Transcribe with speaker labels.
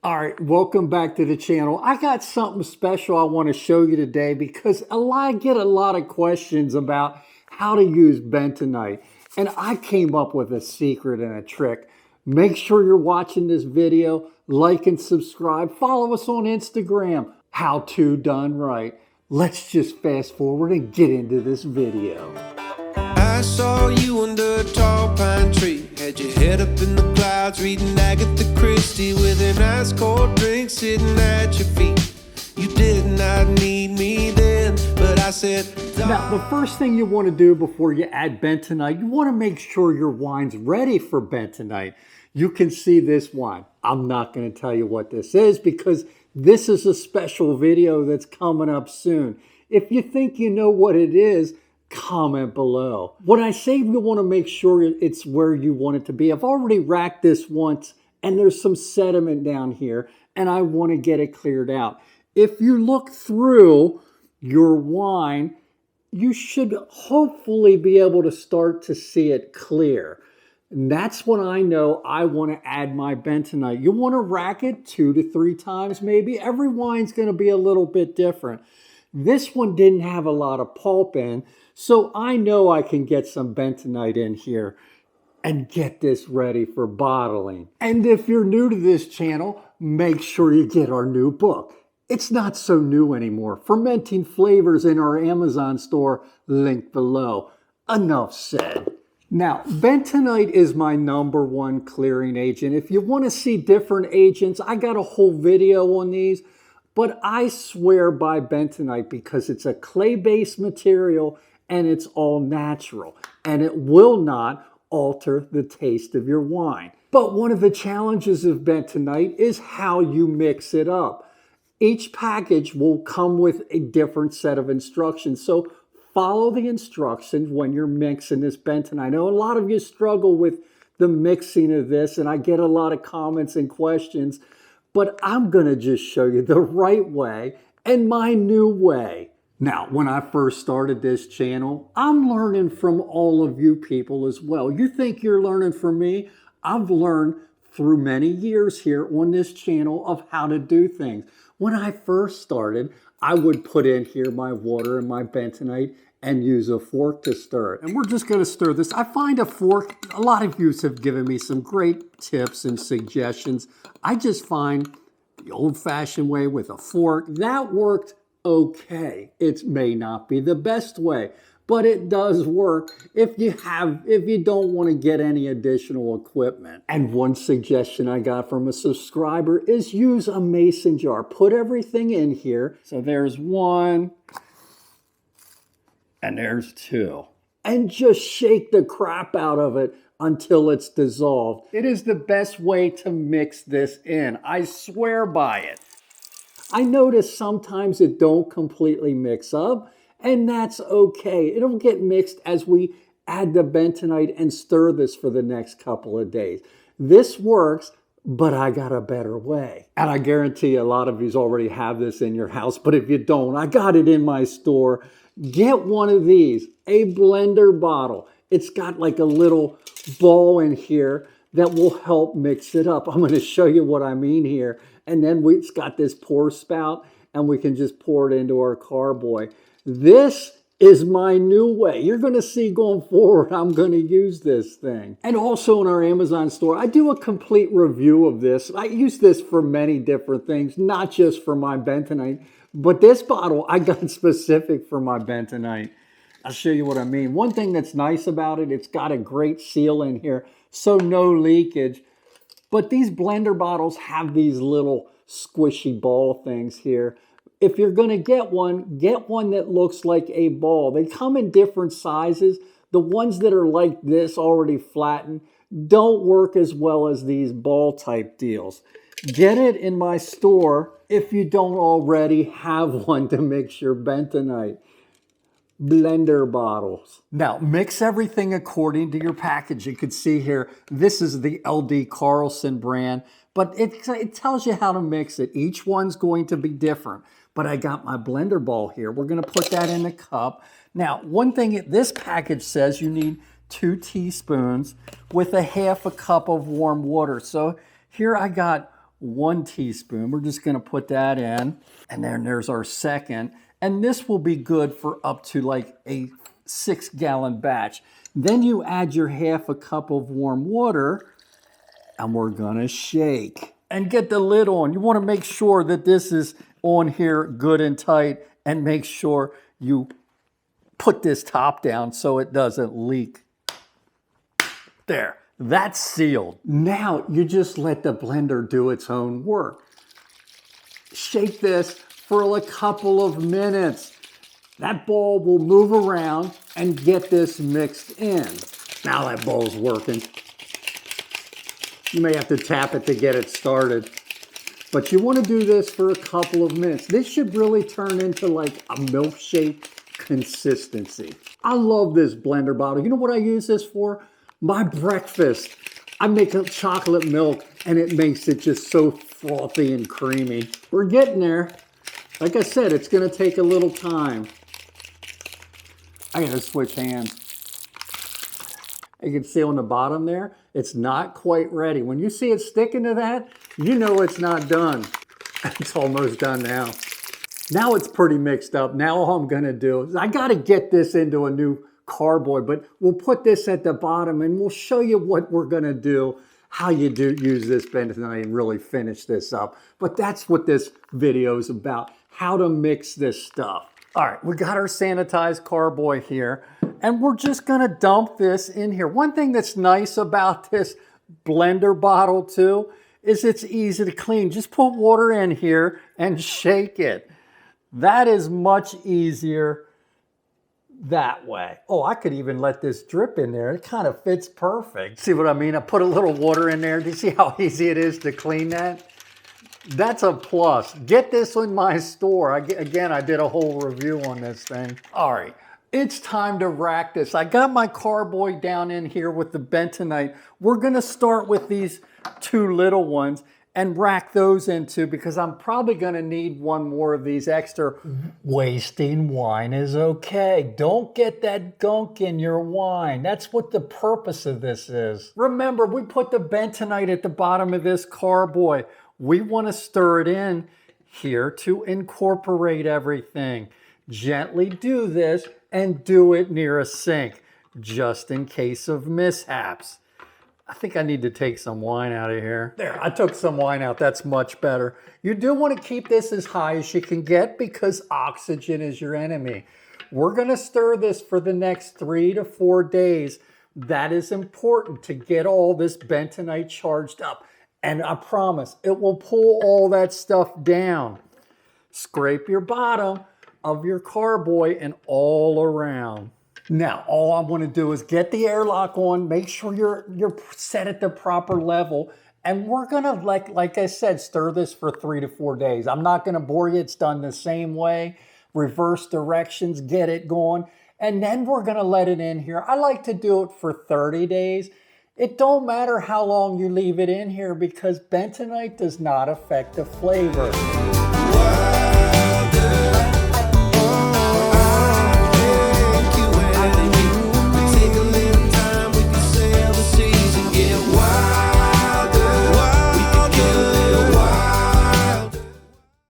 Speaker 1: All right, welcome back to the channel. I got something special I want to show you today because I get a lot of questions about how to use bentonite. And I came up with a secret and a trick. Make sure you're watching this video, like and subscribe. Follow us on Instagram, HowToDoneRight. Let's just fast forward and get into this video.
Speaker 2: I saw you under a tall pine tree. Had your head up in the clouds, reading Agatha Christie with an ice cold drink sitting at your feet. You did not need me then, but I said,
Speaker 1: now, the first thing you want to do before you add bentonite, you want to make sure your wine's ready for bentonite. You can see this wine. I'm not going to tell you what this is because this is a special video that's coming up soon. If you think you know what it is, comment below. When I say you want to make sure it's where you want it to be, I've already racked this once and there's some sediment down here and I want to get it cleared out. If you look through your wine, you should hopefully be able to start to see it clear. And that's when I know I want to add my bentonite. You want to rack it 2 to 3 times maybe. Every wine's going to be a little bit different. This one didn't have a lot of pulp in, so I know I can get some bentonite in here and get this ready for bottling. And if you're new to this channel, make sure you get our new book. It's not so new anymore. Fermenting Flavors in our Amazon store, link below. Enough said. Now, bentonite is my #1 clearing agent. If you want to see different agents, I got a whole video on these. But I swear by bentonite because it's a clay-based material and it's all natural. And it will not alter the taste of your wine. But one of the challenges of bentonite is how you mix it up. Each package will come with a different set of instructions. So follow the instructions when you're mixing this bentonite. I know a lot of you struggle with the mixing of this and I get a lot of comments and questions. But I'm going to just show you the right way and my new way. Now, when I first started this channel, I'm learning from all of you people as well. You think you're learning from me? I've learned through many years here on this channel of how to do things. When I first started, I would put in here my water and my bentonite and use a fork to stir it. And we're just going to stir this. I find a fork, a lot of you have given me some great tips and suggestions. I just find the old-fashioned way with a fork, that worked okay. It may not be the best way, but it does work if you don't want to get any additional equipment. And one suggestion I got from a subscriber is use a mason jar. Put everything in here. So there's 1, and there's 2. And just shake the crap out of it until it's dissolved. It is the best way to mix this in. I swear by it. I notice sometimes it don't completely mix up, and that's okay. It'll get mixed as we add the bentonite and stir this for the next couple of days. This works, but I got a better way. And I guarantee a lot of you already have this in your house, but if you don't, I got it in my store. Get one of these, a blender bottle. It's got like a little ball in here that will help mix it up. I'm going to show you what I mean here. And then it's got this pour spout and we can just pour it into our carboy. This is my new way. You're going to see going forward, I'm going to use this thing. And also in our Amazon store, I do a complete review of this. I use this for many different things, not just for my bentonite, but this bottle I got specific for my bentonite. I'll show you what I mean. One thing that's nice about it, it's got a great seal in here, so no leakage. But these blender bottles have these little squishy ball things here. If you're going to get one that looks like a ball. They come in different sizes. The ones that are like this, already flattened, don't work as well as these ball type deals. Get it in my store if you don't already have one to mix your bentonite. Blender bottles. Now, mix everything according to your package. You can see here, this is the LD Carlson brand, but it tells you how to mix it. Each one's going to be different. But I got my blender ball here. We're going to put that in a cup. Now, one thing this package says you need 2 teaspoons with a 1/2 cup of warm water. So here I got 1 teaspoon. We're just gonna put that in. And then there's our second. And this will be good for up to like a 6-gallon batch. Then you add your 1/2 cup of warm water and we're gonna shake. And get the lid on. You wanna make sure that this is on here good and tight, and make sure you put this top down so it doesn't leak. There, that's sealed. Now you just let the blender do its own work. Shake this for a couple of minutes. That ball will move around and get this mixed in. Now that bowl's working. You may have to tap it to get it started. But you want to do this for a couple of minutes. This should really turn into like a milkshake consistency. I love this blender bottle. You know what I use this for? My breakfast. I make a chocolate milk and it makes it just so frothy and creamy. We're getting there. Like I said, it's gonna take a little time. I gotta switch hands. You can see on the bottom there, it's not quite ready. When you see it sticking to that, you know it's not done. It's almost done now. Now it's pretty mixed up. Now all I'm gonna do is I gotta get this into a new carboy, but we'll put this at the bottom and we'll show you what we're gonna do, how you use this bentonite and really finish this up. But that's what this video is about, how to mix this stuff. All right, we got our sanitized carboy here, and we're just gonna dump this in here. One thing that's nice about this blender bottle too is it's easy to clean. Just put water in here and shake it. That is much easier that way. Oh, I could even let this drip in there. It kind of fits perfect. See what I mean? I put a little water in there. Do you see how easy it is to clean that? That's a plus. Get this in my store. Again, I did a whole review on this thing. All right, it's time to rack this. I got my carboy down in here with the bentonite. We're gonna start with these 2 little ones and rack those into, because I'm probably gonna need 1 more of these extra. Wasting wine is okay. Don't get that gunk in your wine. That's what the purpose of this is. Remember, we put the bentonite at the bottom of this carboy. We want to stir it in here to incorporate everything. Gently do this and do it near a sink, just in case of mishaps. I think I need to take some wine out of here. There, I took some wine out. That's much better. You do want to keep this as high as you can get because oxygen is your enemy. We're going to stir this for the next 3 to 4 days. That is important to get all this bentonite charged up. And I promise, it will pull all that stuff down. Scrape your bottom of your carboy and all around. Now, all I want to do is get the airlock on, make sure you're set at the proper level, and we're gonna, like I said, stir this for 3 to 4 days. I'm not gonna bore you, it's done the same way. Reverse directions, get it going, and then we're gonna let it in here. I like to do it for 30 days. It don't matter how long you leave it in here because bentonite does not affect the flavor.